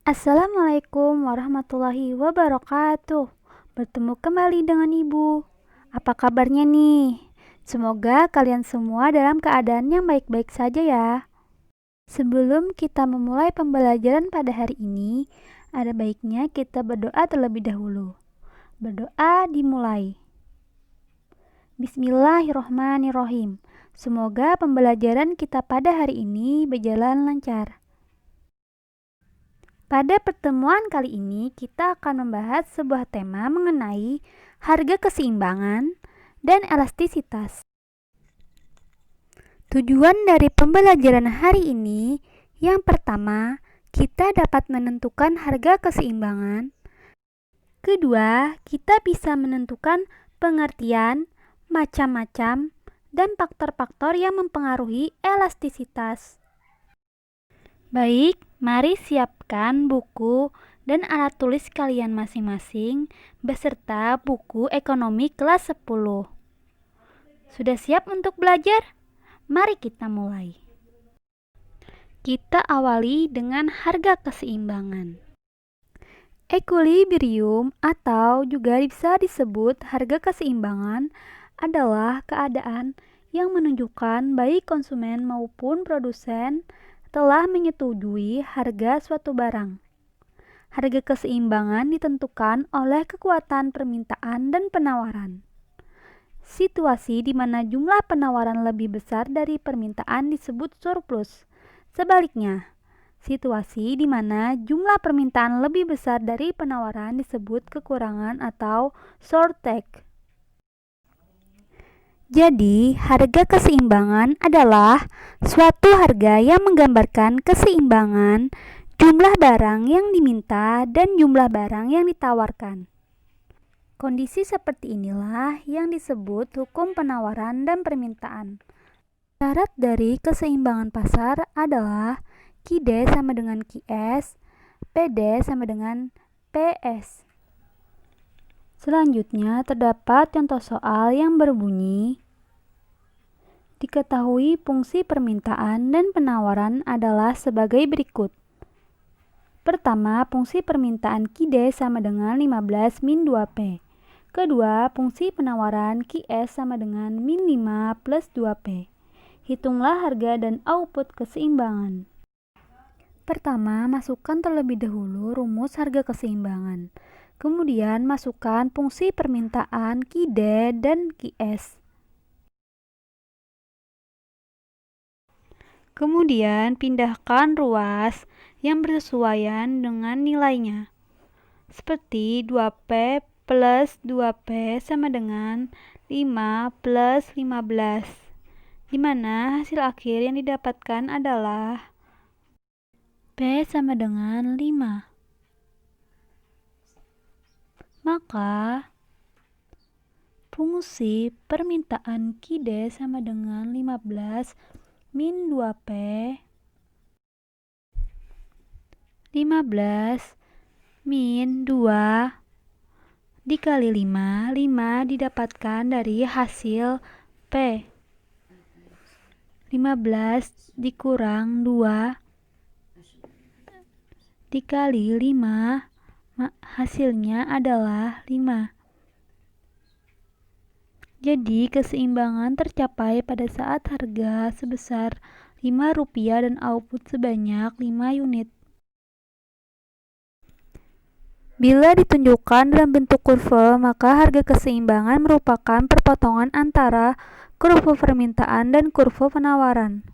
Assalamualaikum warahmatullahi wabarakatuh. Bertemu kembali dengan Ibu. Apa kabarnya nih? Semoga kalian semua dalam keadaan yang baik-baik saja ya. Sebelum kita memulai pembelajaran pada hari ini, ada baiknya kita berdoa terlebih dahulu. Berdoa dimulai. Bismillahirrohmanirrohim. Semoga pembelajaran kita pada hari ini berjalan lancar. Pada pertemuan kali ini, kita akan membahas sebuah tema mengenai harga keseimbangan dan elastisitas. Tujuan dari pembelajaran hari ini, yang pertama, kita dapat menentukan harga keseimbangan. Kedua, kita bisa menentukan pengertian, macam-macam, dan faktor-faktor yang mempengaruhi elastisitas. Baik, mari siapkan buku dan alat tulis kalian masing-masing beserta buku ekonomi kelas 10. Sudah siap untuk belajar? Mari kita mulai. Kita awali dengan harga keseimbangan. Equilibrium atau juga bisa disebut harga keseimbangan adalah keadaan yang menunjukkan baik konsumen maupun produsen telah menyetujui harga suatu barang. Harga keseimbangan ditentukan oleh kekuatan permintaan dan penawaran. Situasi di mana jumlah penawaran lebih besar dari permintaan disebut surplus. Sebaliknya, situasi di mana jumlah permintaan lebih besar dari penawaran disebut kekurangan atau shortage. Jadi, harga keseimbangan adalah suatu harga yang menggambarkan keseimbangan jumlah barang yang diminta dan jumlah barang yang ditawarkan. Kondisi seperti inilah yang disebut hukum penawaran dan permintaan. Syarat dari keseimbangan pasar adalah QD sama dengan QS, PD sama dengan PS. Selanjutnya, terdapat contoh soal yang berbunyi, diketahui fungsi permintaan dan penawaran adalah sebagai berikut. Pertama, fungsi permintaan QD sama dengan 15 min 2P. Kedua, fungsi penawaran QS sama dengan min 5 plus 2P. Hitunglah harga dan output keseimbangan. Pertama, masukkan terlebih dahulu rumus harga keseimbangan. Kemudian masukkan fungsi permintaan QD dan QS. Kemudian pindahkan ruas yang bersesuaian dengan nilainya. Seperti 2P plus 2P sama dengan 5 plus 15. Di mana hasil akhir yang didapatkan adalah P sama dengan 5. Maka fungsi permintaan QD sama dengan 15 min 2P 15 min 2 dikali 5 didapatkan dari hasil P. 15 dikurang 2 dikali 5, hasilnya adalah 5. Jadi keseimbangan tercapai pada saat harga sebesar Rp5 dan output sebanyak 5 unit. Bila ditunjukkan dalam bentuk kurva, maka harga keseimbangan merupakan perpotongan antara kurva permintaan dan kurva penawaran.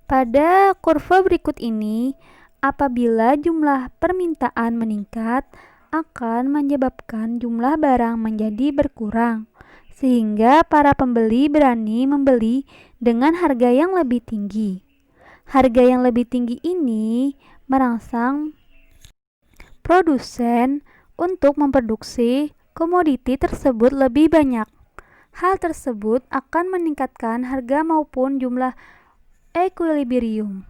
Pada kurva berikut ini, apabila jumlah permintaan meningkat, akan menyebabkan jumlah barang menjadi berkurang, sehingga para pembeli berani membeli dengan harga yang lebih tinggi. Harga yang lebih tinggi ini merangsang produsen untuk memproduksi komoditi tersebut lebih banyak. Hal tersebut akan meningkatkan harga maupun jumlah equilibrium.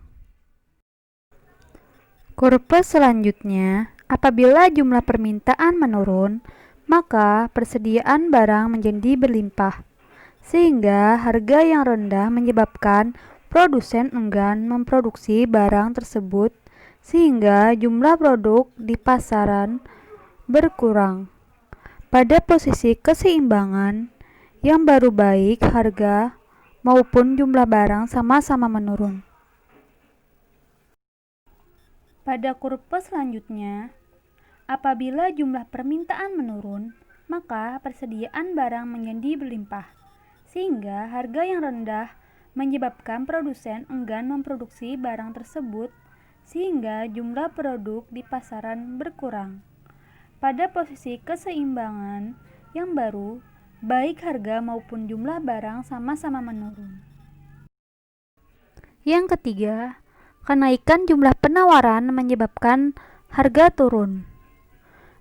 Kurva selanjutnya, apabila jumlah permintaan menurun, maka persediaan barang menjadi berlimpah, sehingga harga yang rendah menyebabkan produsen enggan memproduksi barang tersebut sehingga jumlah produk di pasaran berkurang. Pada posisi keseimbangan yang baru, baik harga maupun jumlah barang sama-sama menurun. Pada kurva selanjutnya, apabila jumlah permintaan menurun, maka persediaan barang menjadi berlimpah, sehingga harga yang rendah menyebabkan produsen enggan memproduksi barang tersebut, sehingga jumlah produk di pasaran berkurang. Pada posisi keseimbangan yang baru, baik harga maupun jumlah barang sama-sama menurun. Yang ketiga, kenaikan jumlah penawaran menyebabkan harga turun.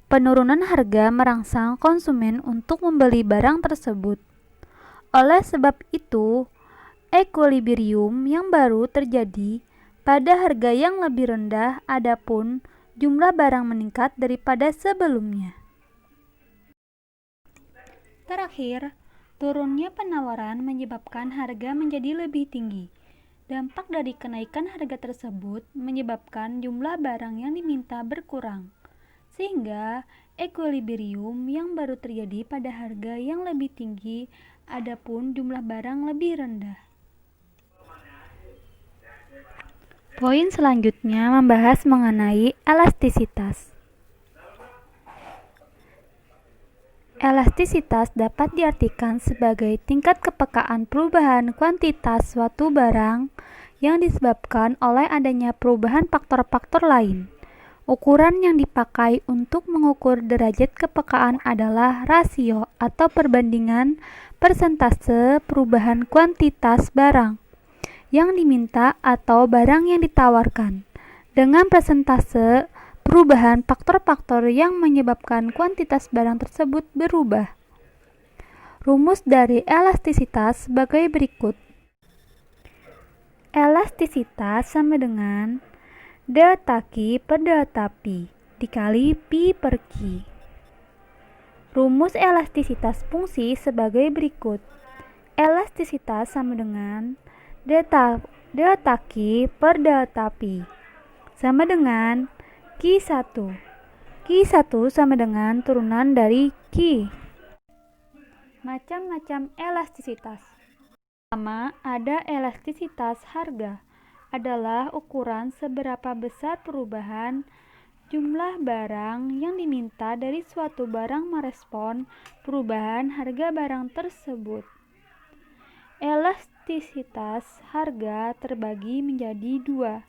Penurunan harga merangsang konsumen untuk membeli barang tersebut. Oleh sebab itu, equilibrium yang baru terjadi pada harga yang lebih rendah, adapun jumlah barang meningkat daripada sebelumnya. Terakhir, turunnya penawaran menyebabkan harga menjadi lebih tinggi. Dampak dari kenaikan harga tersebut menyebabkan jumlah barang yang diminta berkurang, sehingga equilibrium yang baru terjadi pada harga yang lebih tinggi, adapun jumlah barang lebih rendah. Poin selanjutnya membahas mengenai elastisitas. Elastisitas dapat diartikan sebagai tingkat kepekaan perubahan kuantitas suatu barang yang disebabkan oleh adanya perubahan faktor-faktor lain. Ukuran yang dipakai untuk mengukur derajat kepekaan adalah rasio atau perbandingan persentase perubahan kuantitas barang yang diminta atau barang yang ditawarkan dengan persentase perubahan faktor-faktor yang menyebabkan kuantitas barang tersebut berubah. Rumus dari elastisitas sebagai berikut. Elastisitas sama dengan delta Q per delta P dikali P per Q. Rumus elastisitas fungsi sebagai berikut. Elastisitas sama dengan delta Q per delta P sama dengan Q1. Q1 sama dengan turunan dari Q. Macam-macam elastisitas. Pertama, ada elastisitas harga, adalah ukuran seberapa besar perubahan jumlah barang yang diminta dari suatu barang merespon perubahan harga barang tersebut. Elastisitas harga terbagi menjadi dua,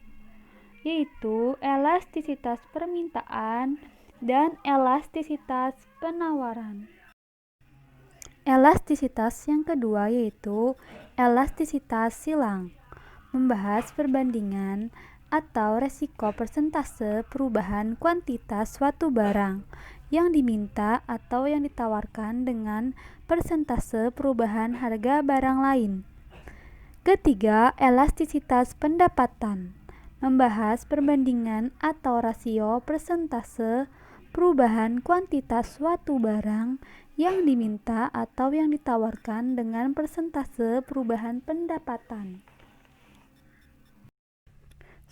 yaitu elastisitas permintaan dan elastisitas penawaran. Elastisitas yang kedua yaitu elastisitas silang, membahas perbandingan atau resiko persentase perubahan kuantitas suatu barang yang diminta atau yang ditawarkan dengan persentase perubahan harga barang lain. Ketiga, elastisitas pendapatan, membahas perbandingan atau rasio persentase perubahan kuantitas suatu barang yang diminta atau yang ditawarkan dengan persentase perubahan pendapatan.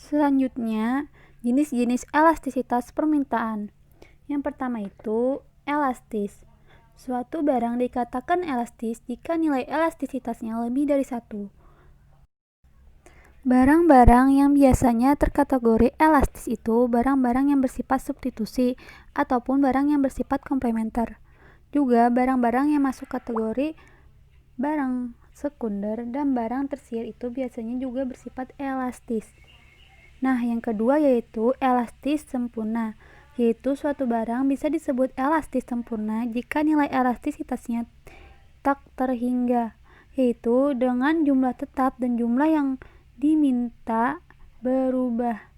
Selanjutnya, jenis-jenis elastisitas permintaan. Yang pertama itu elastis. Suatu barang dikatakan elastis jika nilai elastisitasnya lebih dari 1. Barang-barang yang biasanya terkategori elastis itu barang-barang yang bersifat substitusi ataupun barang yang bersifat komplementer. Juga barang-barang yang masuk kategori barang sekunder dan barang tersier itu biasanya juga bersifat elastis. Nah, yang kedua yaitu elastis sempurna, yaitu suatu barang bisa disebut elastis sempurna jika nilai elastisitasnya tak terhingga, yaitu dengan jumlah tetap dan jumlah yang diminta berubah.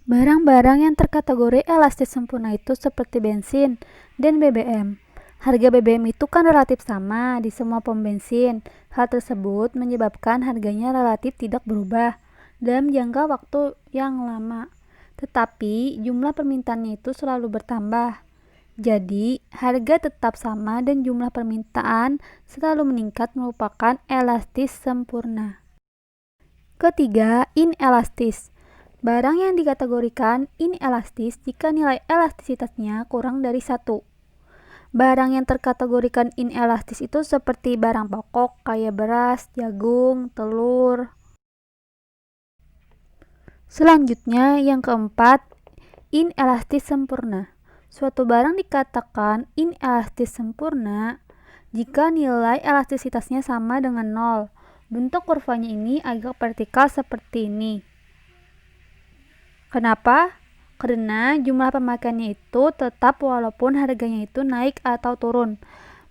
Barang-barang yang terkategori elastis sempurna itu seperti bensin dan BBM. Harga BBM itu kan relatif sama di semua pom bensin. Hal tersebut menyebabkan harganya relatif tidak berubah dalam jangka waktu yang lama, tetapi jumlah permintaannya itu selalu bertambah. Jadi, harga tetap sama dan jumlah permintaan selalu meningkat merupakan elastis sempurna. Ketiga, inelastis. Barang yang dikategorikan inelastis jika nilai elastisitasnya kurang dari 1. Barang yang terkategorikan inelastis itu seperti barang pokok kayak beras, jagung, telur. Selanjutnya yang keempat, inelastis sempurna. Suatu barang dikatakan inelastis sempurna jika nilai elastisitasnya sama dengan 0. Bentuk kurvanya ini agak vertikal seperti ini. Kenapa? Karena jumlah pemakaiannya itu tetap walaupun harganya itu naik atau turun.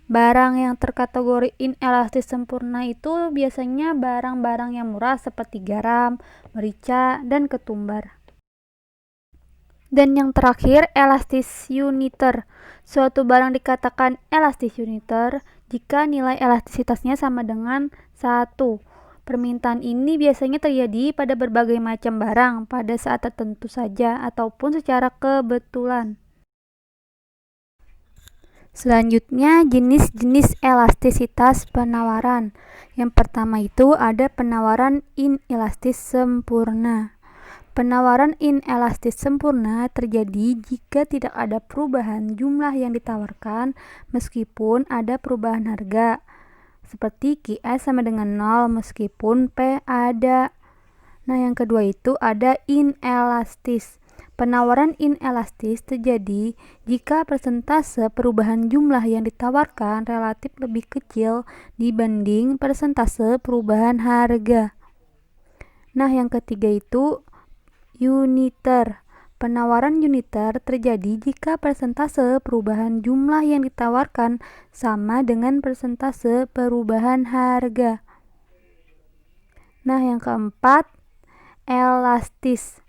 Barang yang terkategori inelastis sempurna itu biasanya barang-barang yang murah seperti garam, merica, dan ketumbar. Dan yang terakhir, elastis uniter. Suatu barang dikatakan elastis uniter jika nilai elastisitasnya sama dengan 1. Permintaan ini biasanya terjadi pada berbagai macam barang pada saat tertentu saja ataupun secara kebetulan. Selanjutnya, jenis-jenis elastisitas penawaran. Yang pertama itu ada penawaran inelastis sempurna. Penawaran inelastis sempurna terjadi jika tidak ada perubahan jumlah yang ditawarkan meskipun ada perubahan harga. Seperti QS sama dengan 0 meskipun P ada. Nah, yang kedua itu ada inelastis. Penawaran inelastis terjadi jika persentase perubahan jumlah yang ditawarkan relatif lebih kecil dibanding persentase perubahan harga. Nah, yang ketiga itu uniter. Penawaran uniter terjadi jika persentase perubahan jumlah yang ditawarkan sama dengan persentase perubahan harga. Nah, yang keempat, elastis.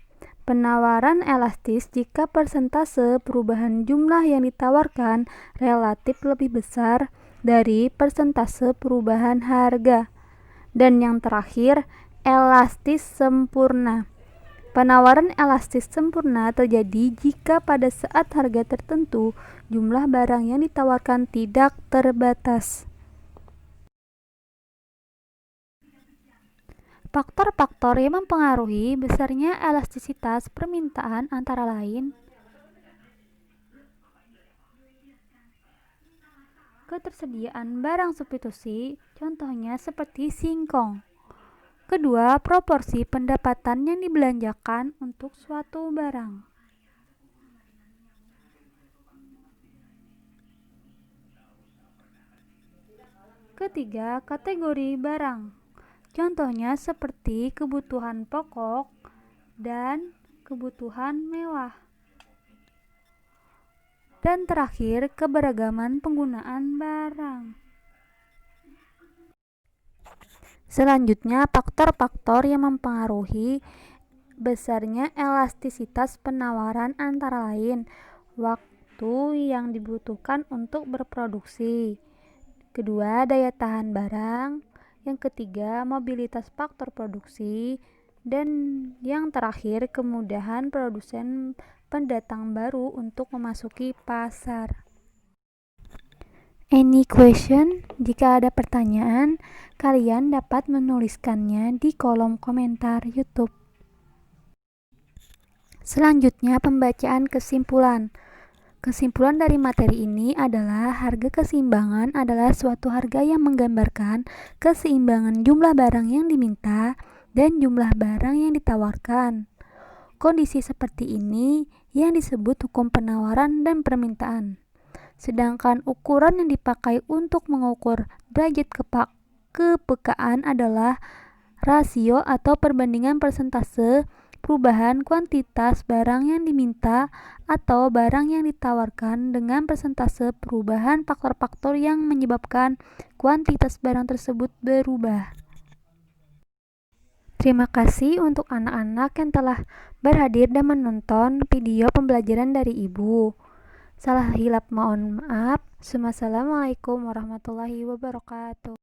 Penawaran elastis jika persentase perubahan jumlah yang ditawarkan relatif lebih besar dari persentase perubahan harga. Dan yang terakhir, elastis sempurna. Penawaran elastis sempurna terjadi jika pada saat harga tertentu jumlah barang yang ditawarkan tidak terbatas. Faktor-faktor yang mempengaruhi besarnya elastisitas permintaan antara lain ketersediaan barang substitusi, contohnya seperti singkong. Kedua, proporsi pendapatan yang dibelanjakan untuk suatu barang. Ketiga, kategori barang. Contohnya seperti kebutuhan pokok dan kebutuhan mewah. Dan terakhir, keberagaman penggunaan barang. Selanjutnya, faktor-faktor yang mempengaruhi besarnya elastisitas penawaran antara lain waktu yang dibutuhkan untuk berproduksi. Kedua, daya tahan barang. Yang ketiga, mobilitas faktor produksi. Dan yang terakhir, kemudahan produsen pendatang baru untuk memasuki pasar. Any question? Jika ada pertanyaan, kalian dapat menuliskannya di kolom komentar YouTube. Selanjutnya, pembacaan kesimpulan. Kesimpulan dari materi ini adalah harga keseimbangan adalah suatu harga yang menggambarkan keseimbangan jumlah barang yang diminta dan jumlah barang yang ditawarkan. Kondisi seperti ini yang disebut hukum penawaran dan permintaan. Sedangkan ukuran yang dipakai untuk mengukur derajat kepekaan adalah rasio atau perbandingan persentase perubahan kuantitas barang yang diminta atau barang yang ditawarkan dengan persentase perubahan faktor-faktor yang menyebabkan kuantitas barang tersebut berubah. Terima kasih untuk anak-anak yang telah berhadir dan menonton video pembelajaran dari Ibu. Salah hilap mohon maaf. Wassalamualaikum warahmatullahi wabarakatuh.